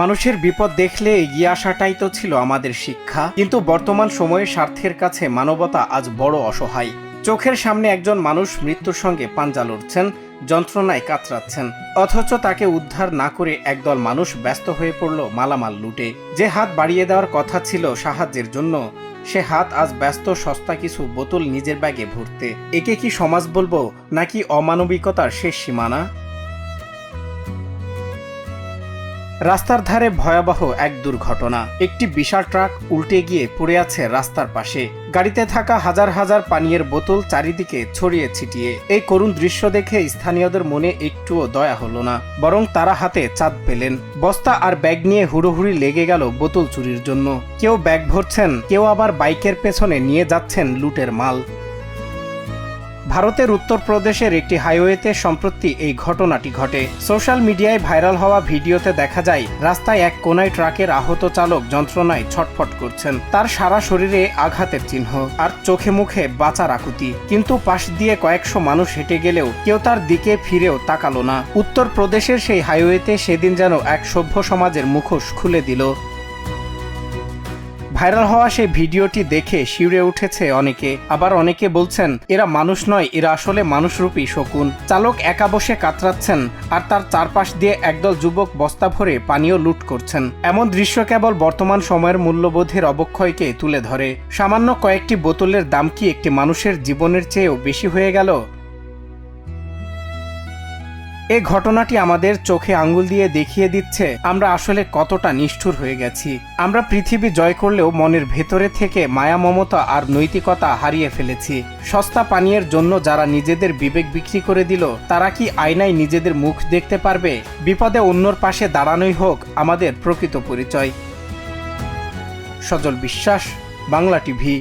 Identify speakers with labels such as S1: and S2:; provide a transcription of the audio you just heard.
S1: মানুষের বিপদ দেখলে এগিয়ে আসাটাই তো ছিল আমাদের শিক্ষা, কিন্তু বর্তমান সময়ে স্বার্থের কাছে মানবতা আজ বড় অসহায়। চোখের সামনে একজন মানুষ মৃত্যুর সঙ্গে পাঞ্জা লড়ছেন, যন্ত্রণায় কাতরাচ্ছেন, অথচ তাকে উদ্ধার না করে একদল মানুষ ব্যস্ত হয়ে পড়ল মালামাল লুটে। যে হাত বাড়িয়ে দেওয়ার কথা ছিল সাহায্যের জন্য, সে হাত আজ ব্যস্ত সস্তা কিছু বোতল নিজের ব্যাগে ভরতে। একে কি সমাজ বলবো, নাকি অমানবিকতার শেষ সীমানা? রাস্তার ধারে ভয়াবহ এক দুর্ঘটনা। একটি বিশাল ট্রাক উল্টে গিয়ে পড়ে আছে রাস্তার পাশে। গাড়িতে থাকা হাজার হাজার পানীয়ের বোতল চারিদিকে ছড়িয়ে ছিটিয়ে। এই করুণ দৃশ্য দেখে স্থানীয়দের মনে একটুও দয়া হলো না, বরং তারা হাতে চাঁদ পেলেন। বস্তা আর ব্যাগ নিয়ে হুড়োহুড়ি লেগে গেল বোতল চুরির জন্য। কেউ ব্যাগ ভরছেন, কেউ আবার বাইকের পেছনে নিয়ে যাচ্ছেন লুটের মাল। ভারতের উত্তরপ্রদেশের একটি হাইওয়েতে সম্প্রতি এই ঘটনাটি ঘটে। সোশ্যাল মিডিয়ায় ভাইরাল হওয়া ভিডিওতে দেখা যায় রাস্তায় এক কোনায় ট্রাকের আহত চালক যন্ত্রণায় ছটফট করছেন। তার সারা শরীরে আঘাতের চিহ্ন আর চোখে মুখে বাঁচার আকুতি। কিন্তু পাশ দিয়ে কয়েকশো মানুষ হেঁটে গেলেও কেউ তার দিকে ফিরেও তাকালো না। উত্তরপ্রদেশের সেই হাইওয়েতে সেদিন যেন এক সভ্য সমাজের মুখোশ খুলে দিল। ভাইরাল হওয়া সেই ভিডিওটি দেখে শিউরে উঠেছে অনেকে, আবার অনেকে বলছেন এরা মানুষ নয়, এরা আসলে মানুষরূপী শকুন। চালক একা বসে কাতরাচ্ছেন আর তার চারপাশ দিয়ে একদল যুবক বস্তা ভরে পানীয় লুট করছেন। এমন দৃশ্য কেবল বর্তমান সময়ের মূল্যবোধের অবক্ষয়কে তুলে ধরে। সামান্য কয়েকটি বোতলের দাম কি একটি মানুষের জীবনের চেয়েও বেশি হয়ে গেল? এই ঘটনাটি আমাদের চোখে আঙ্গুল দিয়ে দেখিয়ে দিচ্ছে আমরা আসলে কতটা নিষ্ঠুর হয়ে গেছি। আমরা পৃথিবী জয় করলেও মনের ভেতরে থেকে মায়া, মমতা আর নৈতিকতা হারিয়ে ফেলেছি। সস্তা পানীয়ের জন্য যারা নিজেদের বিবেক বিক্রি করে দিল, তারা কি আয়নায় নিজেদের মুখ দেখতে পারবে? বিপদে অন্যর পাশে দাঁড়ানোই হোক আমাদের প্রকৃত পরিচয়। সজল বিশ্বাস, বাংলা টিভি।